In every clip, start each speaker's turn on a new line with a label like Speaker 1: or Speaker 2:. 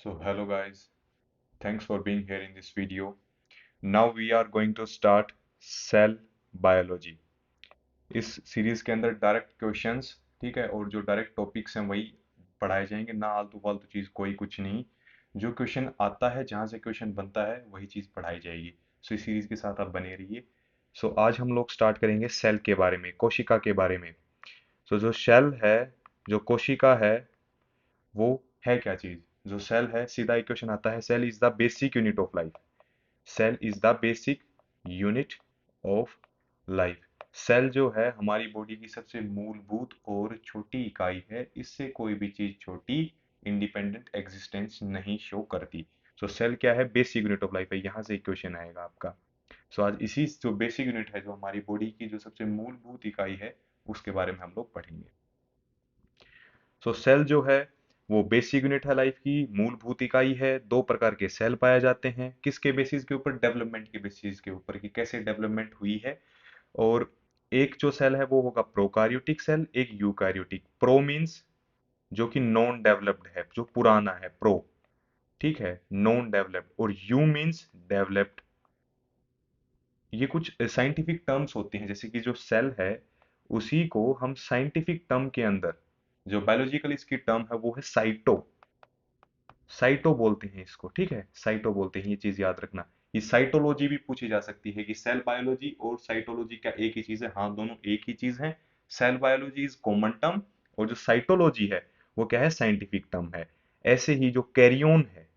Speaker 1: So hello guys, thanks for being here in this video. Now we are going to start cell biology. इस series के अंदर direct questions, ठीक है, और जो डायरेक्ट टॉपिक्स हैं वही पढ़ाए जाएंगे, ना आलतू फालतू चीज कोई कुछ नहीं। जो क्वेश्चन आता है, जहाँ से क्वेश्चन बनता है वही चीज पढ़ाई जाएगी। सो इस सीरीज के साथ आप बने रहिए। सो आज हम लोग स्टार्ट करेंगे सेल के बारे में, कोशिका के बारे में। सो जो सेल है, जो कोशिका है, वो है क्या चीज? जो सेल है, सीधा इक्वेशन आता है, cell is the basic unit of life. Cell is the basic unit of life. Cell जो है हमारी बॉडी की सबसे मूलभूत और छोटी इकाई है। इससे कोई भी चीज छोटी इंडिपेंडेंट एग्जिस्टेंस नहीं शो करती। सो सेल क्या है? बेसिक यूनिट ऑफ लाइफ है। यहाँ से इक्वेशन आएगा आपका। सो आज इसी जो बेसिक यूनिट है, जो हमारी बॉडी की जो सबसे मूलभूत इकाई है, उसके बारे में हम लोग पढ़ेंगे। सो सेल जो है वो बेसिक यूनिट है लाइफ की, मूलभूत इकाई है। दो प्रकार के सेल पाए जाते हैं। किसके बेसिस के ऊपर? डेवलपमेंट के बेसिस के ऊपर, कि कैसे डेवलपमेंट हुई है। और एक जो सेल है वो होगा प्रोकार्योटिक सेल, एक यूकार्योटिक। प्रो मीन्स जो कि नॉन डेवलप्ड है, जो पुराना है, प्रो, ठीक है, नॉन डेवलप्ड। और यू मीन्स डेवलप्ड। ये कुछ साइंटिफिक टर्म्स होते हैं, जैसे कि जो सेल है उसी को हम साइंटिफिक टर्म के अंदर, जो बायोलॉजिकल इसकी टर्म है वो है साइटो। साइटो बोलते हैं इसको, ठीक है, साइटो बोलते हैं। ये चीज याद रखना। ये साइटोलॉजी भी पूछी जा सकती है कि सेल बायोलॉजी और साइटोलॉजी क्या एक ही चीज है? हाँ, दोनों एक ही चीज है। Cell biology is common term, और जो साइटोलॉजी है वो क्या है? साइंटिफिक टर्म है। ऐसे ही जो कैरियोन है,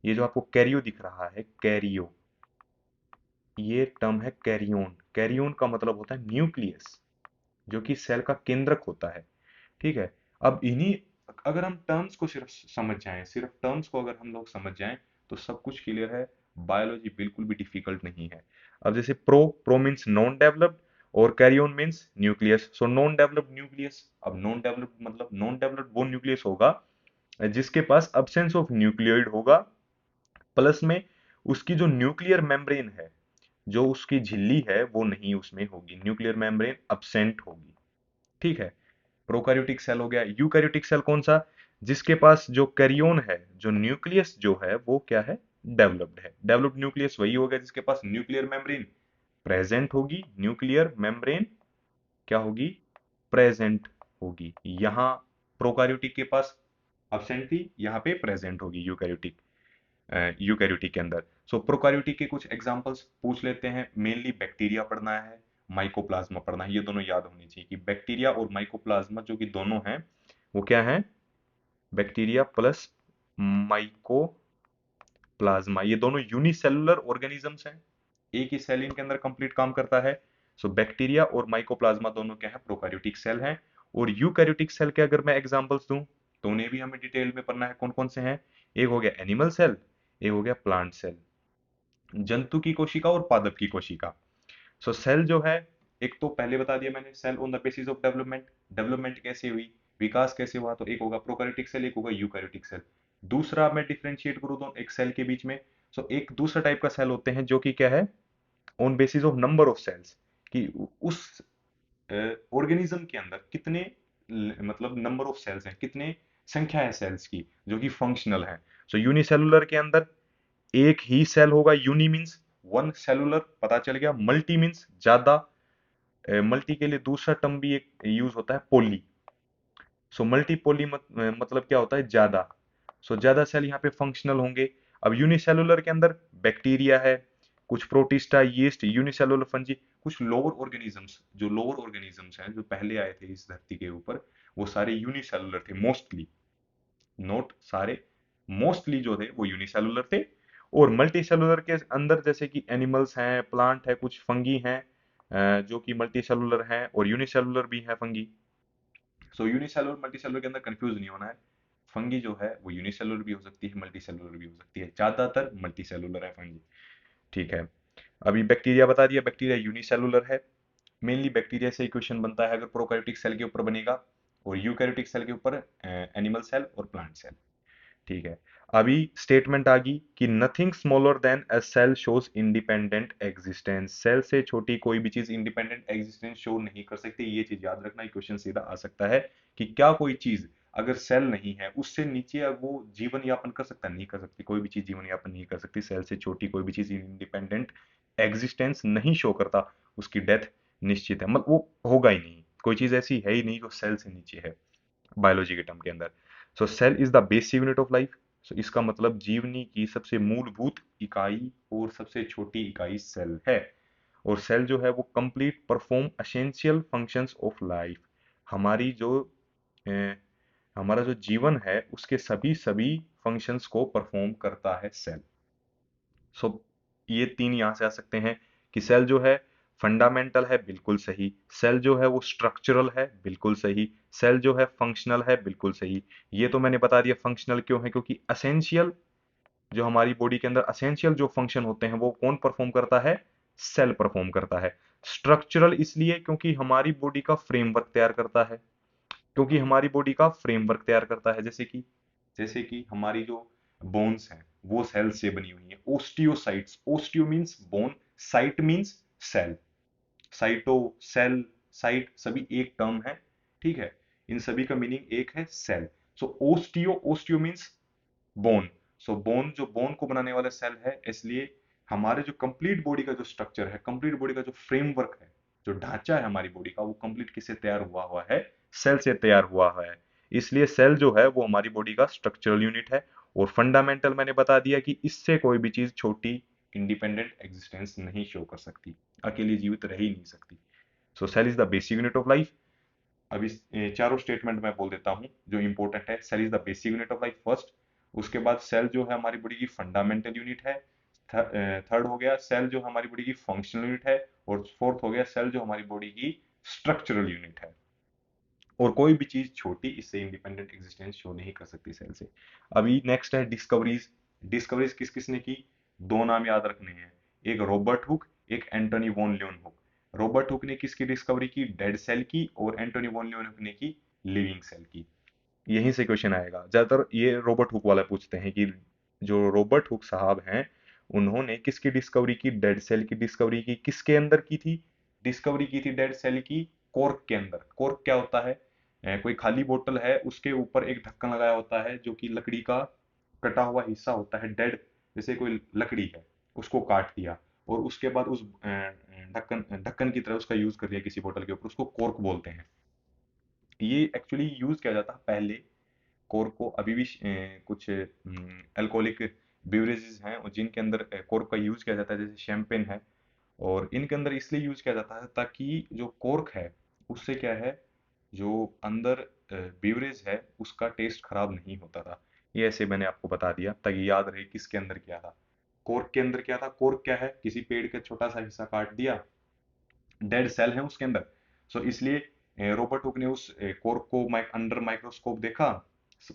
Speaker 1: ये जो आपको कैरियो दिख रहा है, कैरियो, ये टर्म है कैरियोन। कैरियोन का मतलब होता है न्यूक्लियस, जो कि सेल का केंद्रक होता है, ठीक है। अब इन्हीं, अगर हम टर्म्स को सिर्फ समझ जाएं, सिर्फ टर्म्स को अगर हम लोग समझ जाएं, तो सब कुछ क्लियर है। बायोलॉजी बिल्कुल भी डिफिकल्ट नहीं है। अब जैसे pro, pro means non developed, और karyon means nucleus. So non developed nucleus. अब नॉन डेवलप्ड मतलब नॉन डेवलप्ड वो न्यूक्लियस होगा जिसके पास अब्सेंस ऑफ न्यूक्लियोइड होगा, प्लस में उसकी जो न्यूक्लियर मेम्ब्रेन है, जो उसकी झिल्ली है, वो नहीं उसमें होगी, न्यूक्लियर मेम्ब्रेन अब्सेंट होगी, ठीक है। प्रोकैरियोटिक सेल हो गया। यूकैरियोटिक सेल कौन सा? जिसके पास जो कैरियोन है, जो न्यूक्लियस जो है वो क्या है? डेवलप्ड है। डेवलप्ड न्यूक्लियस वही हो गया जिसके पास न्यूक्लियर मेम्ब्रेन प्रेजेंट होगी। न्यूक्लियर मेम्ब्रेन क्या होगी? प्रेजेंट होगी। यहाँ प्रोकैरियोटिक के पास अब्सेंट थी, यहाँ पे प्रेजेंट होगी यूकैरियोटिक, यूकैरियोटिक के अंदर। सो प्रोकैरियोटिक के कुछ एग्जांपल्स पूछ लेते हैं। मेनली बैक्टीरिया पढ़ना है, माइकोप्लाज्मा पढ़ना है। ये दोनों याद होनी चाहिए कि बैक्टीरिया और माइकोप्लाज्मा जो कि दोनों हैं, वो क्या है? बैक्टीरिया प्लस माइकोप्लाज्मा, ये दोनों यूनिसेलुलर ऑर्गेनिजम्स हैं। एक ही सेल इनके अंदर कंप्लीट काम करता है। सो बैक्टीरिया और माइकोप्लाज्मा दोनों क्या है? प्रोकैरियोटिक सेल हैं। और यूकैरियोटिक सेल के अगर मैं एग्जांपल्स दूं, तो उन्हें भी हमें डिटेल में पढ़ना है। कौन कौन से हैं? एक हो गया एनिमल सेल, एक हो गया प्लांट सेल, जंतु की कोशिका और पादप की कोशिका। सो सेल जो है, एक तो पहले बता दिया मैंने, cell on the basis of development. Development कैसे हुई, विकास कैसे हुआ, तो एक होगा प्रोकैरियोटिक सेल, एक होगा यूकैरियोटिक सेल। दूसरा मैं डिफरेंशिएट करूँ तो एक सेल के बीच में, सो एक दूसरा टाइप का सेल होते हैं जो कि क्या है? On basis of number of cells, कि उस ऑर्गेनिज्म के अंदर कितने मतलब नंबर ऑफ सेल्स हैं, कितने संख्या है सेल्स की, जो कि फंक्शनल है। सो यूनिसेलुलर के अंदर एक ही सेल होगा। यूनी मीन्स वन सेलुलर, पता चल गया। मल्टी मीन्स ज्यादा। मल्टी के लिए दूसरा टर्म भी एक यूज होता है, पोली। सो मल्टी पोली मतलब क्या होता है? ज्यादा। सो ज्यादा सेल यहाँ पे फंक्शनल होंगे। अब यूनिसेलुलर के अंदर बैक्टीरिया है, कुछ प्रोटिस्टा, यीस्ट, यूनिसेलुलर फंजी, कुछ लोअर ऑर्गेनिजम्स। जो लोअर ऑर्गेनिजम्स हैं, जो पहले आए थे इस धरती के ऊपर, वो सारे यूनिसेलुलर थे मोस्टली। नोट सारे, मोस्टली जो थे वो यूनिसेलुलर थे। और मल्टी सेलुलर के अंदर जैसे कि एनिमल्स हैं, प्लांट है, कुछ फंगी हैं, जो कि मल्टी सेलुलर हैं, और यूनिसेलुलर भी है फंगी। सो यूनिसेलुलर मल्टी सेलुलर के अंदर कंफ्यूज नहीं होना है। फंगी जो है वो यूनिसेलुलर भी हो सकती है, मल्टी सेलुलर भी हो सकती है। ज्यादातर मल्टी सेलुलर है फंगी, ठीक है। अभी बैक्टीरिया बता दिया, बैक्टीरिया यूनिसेलुलर है। मेनली बैक्टीरिया से ही क्वेश्चन बनता है, अगर प्रोकैरियोटिक सेल के ऊपर बनेगा, और यूकैरियोटिक सेल के ऊपर एनिमल सेल और प्लांट सेल, ठीक है। अभी स्टेटमेंट आ गई कि nothing smaller than a cell shows independent existence. Cell से छोटी कोई भी चीज इंडिपेंडेंट एग्जिस्टेंस शो नहीं कर सकती। ये चीज याद रखना, क्वेश्चन सीधा आ सकता है कि क्या कोई चीज अगर सेल नहीं है उससे नीचे अब वो जीवन यापन कर सकता है? नहीं कर सकती, कोई भी चीज जीवन यापन नहीं कर सकती। सेल से छोटी कोई भी चीज इंडिपेंडेंट एग्जिस्टेंस नहीं शो करता, उसकी डेथ निश्चित है, मतलब वो होगा ही नहीं, कोई चीज ऐसी है ही नहीं जो सेल से नीचे है बायोलॉजी के टर्म के अंदर। So cell is the basic unit of life. So इसका मतलब जीवनी की सबसे मूलभूत इकाई और सबसे छोटी इकाई सेल है। और सेल जो है वो complete perform essential functions of life. हमारी जो अ, हमारा जो जीवन है उसके सभी सभी फंक्शंस को परफॉर्म करता है सेल। सो ये तीन यहाँ से आ सकते हैं कि सेल जो है फंडामेंटल है, बिल्कुल सही। सेल जो है वो स्ट्रक्चरल है, बिल्कुल सही। सेल जो है फंक्शनल है, बिल्कुल सही। ये तो मैंने बता दिया फंक्शनल क्यों है, क्योंकि असेंशियल जो हमारी बॉडी के अंदर असेंशियल जो फंक्शन होते हैं वो कौन परफॉर्म करता है? सेल परफॉर्म करता है। स्ट्रक्चरल इसलिए क्योंकि हमारी बॉडी का फ्रेमवर्क तैयार करता है, क्योंकि हमारी बॉडी का फ्रेमवर्क तैयार करता है। जैसे कि हमारी जो बोन्स हैं वो सेल से बनी हुई है। Osteocytes, osteo means bone, cyte means cell. Cyto, cell, cyte सभी एक टर्म है, ठीक है। इन सभी का मीनिंग एक है, सेल। सो ओस्टियो, ओस्टियो मीन्स बोन। सो बोन जो बोन को बनाने वाला सेल है, इसलिए हमारे जो कंप्लीट बॉडी का जो स्ट्रक्चर है, कंप्लीट बॉडी का जो फ्रेमवर्क है, जो ढांचा है हमारी बॉडी का, वो कंप्लीट किससे तैयार हुआ हुआ है? सेल से तैयार हुआ है। इसलिए सेल जो है वो हमारी बॉडी का स्ट्रक्चरल यूनिट है। और फंडामेंटल मैंने बता दिया कि इससे कोई भी चीज छोटी इंडिपेंडेंट एग्जिस्टेंस नहीं शो कर सकती, अकेली जीवित रह ही नहीं सकती। So cell is the basic unit of life. अब इस चारों स्टेटमेंट मैं बोल देता हूँ जो इंपॉर्टेंट है। Cell is the basic unit of life first. उसके बाद सेल जो है हमारी बॉडी की फंडामेंटल यूनिट है। थर्ड हो गया सेल जो हमारी बॉडी की फंक्शनल यूनिट है। और फोर्थ हो गया सेल जो हमारी बॉडी की स्ट्रक्चरल यूनिट है। और कोई भी चीज छोटी इससे इंडिपेंडेंट एग्जिस्टेंस शो नहीं कर सकती सेल से। अभी नेक्स्ट है डिस्कवरीज। डिस्कवरीज किस किसने की? दो नाम याद रखने हैं, एक रॉबर्ट हुक, एक एंटोनी वॉन ल्यूनहुक। रॉबर्ट हुक ने किसकी डिस्कवरी की? डेड सेल की। और एंटोनी वॉन ल्यूनहुक ने की लिविंग सेल की। यहीं से क्वेश्चन आएगा, ज्यादातर ये रॉबर्ट हुक वाला पूछते हैं कि जो रॉबर्ट हुक साहब हैं उन्होंने किसकी डिस्कवरी की? डेड सेल की डिस्कवरी की। किसके अंदर की थी डिस्कवरी? की थी डेड सेल की कॉर्क के अंदर। कॉर्क क्या होता है? कोई खाली बोतल है, उसके ऊपर एक ढक्कन लगाया होता है जो कि लकड़ी का कटा हुआ हिस्सा होता है, डेड, जैसे कोई लकड़ी है उसको काट दिया और उसके बाद उस ढक्कन ढक्कन की तरह उसका यूज कर दिया किसी बोतल के ऊपर, उसको कॉर्क बोलते हैं। ये एक्चुअली यूज किया जाता है पहले कोर्क को। अभी भी कुछ अल्कोहलिक बेवरेजेस हैं और जिनके अंदर कोर्क का यूज किया जाता है, जैसे शैंपेन है। और इनके अंदर इसलिए यूज किया जाता है ताकि जो कोर्क है उससे क्या है, जो अंदर बेवरेज है उसका टेस्ट खराब नहीं होता था। ये ऐसे मैंने आपको बता दिया ताकि याद रहे किसके अंदर क्या था। कोर्क के अंदर क्या था? कोर्क क्या है? किसी पेड़ का छोटा सा हिस्सा काट दिया, डेड सेल है उसके अंदर। सो इसलिए रॉबर्ट हुक ने उस कोर्क को अंडर माइक्रोस्कोप देखा।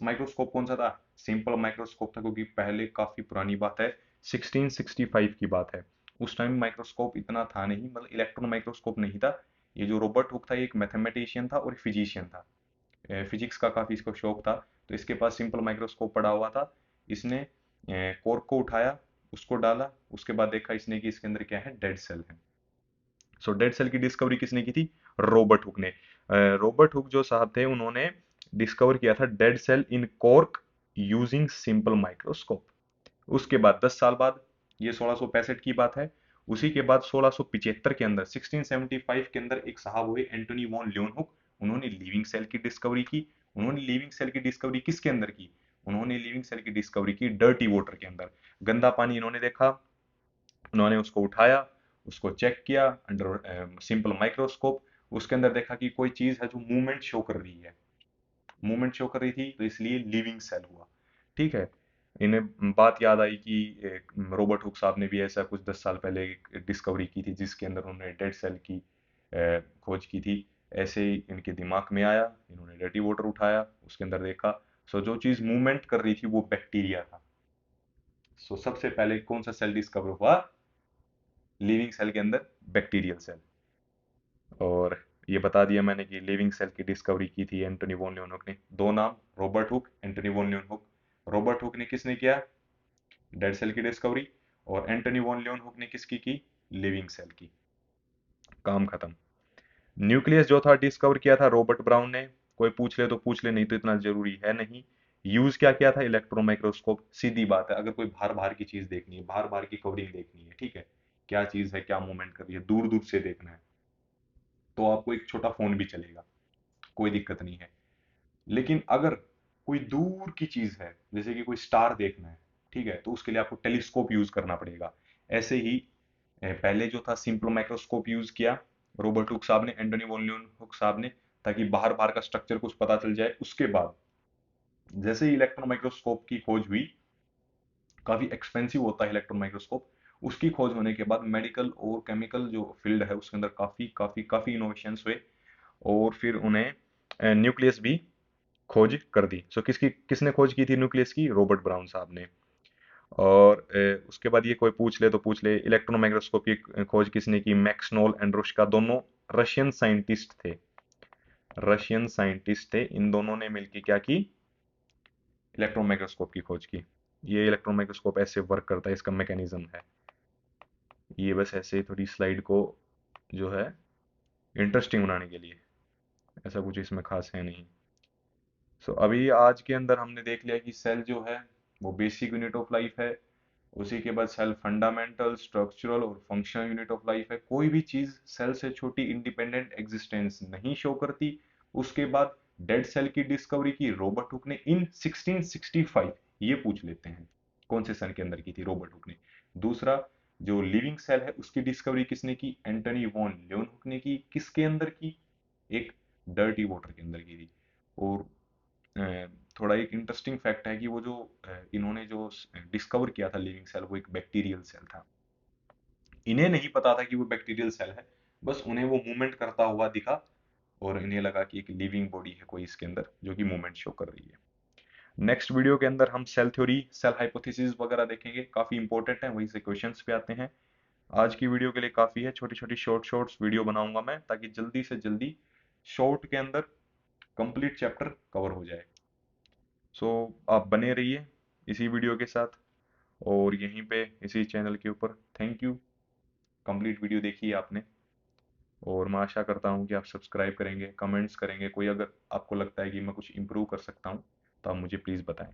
Speaker 1: माइक्रोस्कोप कौन सा था? सिंपल माइक्रोस्कोप था, क्योंकि पहले काफी पुरानी बात है, 1665 की बात है। उस टाइम माइक्रोस्कोप इतना था नहीं, मतलब इलेक्ट्रॉन माइक्रोस्कोप नहीं था। ये जो रॉबर्ट हुक था ये एक मैथमेटिशियन था और फिजिशियन था। फिजिक्स का काफी इसको शौक था, तो इसके पास सिंपल माइक्रोस्कोप पड़ा हुआ था। इसने कोर्क को उठाया, उसको डाला, उसके बाद देखा इसने कि इसके अंदर क्या है? डेड सेल है। सो डेड सेल की डिस्कवरी किसने की थी? रॉबर्ट हुक ने। रॉबर्ट हुक जो साहब थे उन्होंने डिस्कवर किया था डेड सेल इन कॉर्क यूजिंग सिंपल माइक्रोस्कोप। उसके बाद 10 साल बाद, ये 1665 की बात है, उसी के बाद 1675 के अंदर, 1675 के अंदर एक साहब हुए एंटोनी वॉन ल्यूनहुक। उन्होंने लिविंग सेल की डिस्कवरी की। उन्होंने लिविंग सेल की डिस्कवरी किसके अंदर की? उन्होंने लिविंग सेल की डिस्कवरी की डर्टी वाटर के अंदर। गंदा पानी इन्होंने देखा, उन्होंने उसको उठाया, उसको चेक किया अंडर सिंपल माइक्रोस्कोप। उसके अंदर देखा कि कोई चीज है जो मूवमेंट शो कर रही है, मूवमेंट शो कर रही थी, तो इसलिए लिविंग सेल हुआ। ठीक है। इन्हें बात याद आई कि रॉबर्ट हुक साहब ने भी ऐसा कुछ 10 साल पहले एक डिस्कवरी की थी जिसके अंदर उन्होंने डेड सेल की खोज की थी। ऐसे ही इनके दिमाग में आया, इन्होंने डर्टी वाटर उठाया, उसके अंदर देखा। सो जो चीज मूवमेंट कर रही थी वो बैक्टीरिया था। सो सबसे पहले कौन सा सेल डिस्कवर हुआ लिविंग सेल के अंदर? Bacterial cell. और ये बता दिया मैंने कि लिविंग सेल की डिस्कवरी की थी एंटोनी वॉन लियोनहुक ने। दो नाम, Robert Hooke, Antonie van Leeuwenhoek. Robert Hooke ने किसने किया? डेड सेल की डिस्कवरी। और एंटोनी वॉन लियोनहुक ने किसकी की? लिविंग सेल की। काम खत्म। न्यूक्लियस जो था डिस्कवर किया था रॉबर्ट ब्राउन ने। कोई पूछ ले तो पूछ ले, नहीं तो इतना जरूरी है नहीं। यूज क्या किया था, इलेक्ट्रॉन माइक्रोस्कोप। सीधी बात है, अगर कोई बाहर बाहर की चीज देखनी है, बाहर बाहर की कवरिंग देखनी है, ठीक है, क्या चीज है, क्या मूवमेंट कर रही है, दूर दूर से देखना है, तो आपको एक छोटा फोन भी चलेगा, कोई दिक्कत नहीं है। लेकिन अगर कोई दूर की चीज है, जैसे कि कोई स्टार देखना है, ठीक है, तो उसके लिए आपको टेलीस्कोप यूज करना पड़ेगा। ऐसे ही पहले जो था सिंपल माइक्रोस्कोप यूज किया रॉबर्ट हुक साहब ने, एंटोनी वॉन ल्यून हुक साहब ने, ताकि बाहर बाहर का स्ट्रक्चर कुछ पता चल जाए। उसके बाद जैसे ही इलेक्ट्रॉन माइक्रोस्कोप की खोज हुई, काफी एक्सपेंसिव होता है इलेक्ट्रॉन माइक्रोस्कोप, उसकी खोज होने के बाद मेडिकल और केमिकल जो फील्ड है उसके अंदर काफी काफी काफी इनोवेशंस हुए, और फिर उन्हें न्यूक्लियस भी खोज कर दी। सो किसने खोज की थी न्यूक्लियस की, रॉबर्ट ब्राउन साहब ने। और उसके बाद ये कोई पूछ ले तो पूछ ले, इलेक्ट्रॉन माइक्रोस्कोप की खोज किसने की, मैक्सनोल एंड रुश्का, दोनों रशियन साइंटिस्ट थे। रशियन साइंटिस्ट थे, इन दोनों ने मिलकर क्या की, इलेक्ट्रॉन माइक्रोस्कोप की खोज की। ये इलेक्ट्रॉन माइक्रोस्कोप ऐसे वर्क करता है, इसका मैकेनिज्म है ये। बस ऐसे थोड़ी स्लाइड को जो है इंटरेस्टिंग बनाने के लिए, ऐसा कुछ इसमें खास है नहीं। सो अभी आज के अंदर हमने देख लिया कि सेल जो है वो बेसिक यूनिट ऑफ लाइफ है। उसी के बाद सेल फंडामेंटल, स्ट्रक्चरल और फंक्शनल यूनिट ऑफ लाइफ है। कोई भी चीज सेल से छोटी इंडिपेंडेंट एग्जिस्टेंस नहीं शो करती। उसके बाद डेड सेल की डिस्कवरी की रॉबर्ट हुक ने इन 1665। ये पूछ लेते हैं कौन से सन के अंदर की थी रॉबर्ट हुक ने। दूसरा, जो लिविंग सेल है उसकी डिस्कवरी किसने की, एंटनी वॉन ल्यूनहुक ने की। किसके अंदर की, एक डर्टी वाटर के अंदर की थी। और थोड़ा एक इंटरेस्टिंग फैक्ट है कि वो जो इन्होंने जो डिस्कवर किया था लिविंग सेल, वो एक बैक्टीरियल सेल था। इन्हें नहीं पता था कि वो बैक्टीरियल सेल है, बस उन्हें वो मूवमेंट करता हुआ दिखा, और इन्हें लगा कि एक लिविंग बॉडी है कोई इसके अंदर जो कि मूवमेंट शो कर रही है। नेक्स्ट वीडियो के अंदर हम सेल थ्योरी, सेल हाइपोथेसिस वगैरह देखेंगे, काफी इंपॉर्टेंट है, वहीं से क्वेश्चंस भी आते हैं। आज की वीडियो के लिए काफी है, छोटी छोटी शॉर्ट्स वीडियो बनाऊंगा मैं, ताकि जल्दी से जल्दी शॉर्ट के अंदर कंप्लीट चैप्टर कवर हो जाए। सो आप बने रहिए इसी वीडियो के साथ, और यहीं पे इसी चैनल के ऊपर। थैंक यू, कंप्लीट वीडियो देखी आपने, और मैं आशा करता हूँ कि आप सब्सक्राइब करेंगे, कमेंट्स करेंगे। कोई अगर आपको लगता है कि मैं कुछ इम्प्रूव कर सकता हूँ तो आप मुझे प्लीज़ बताएं।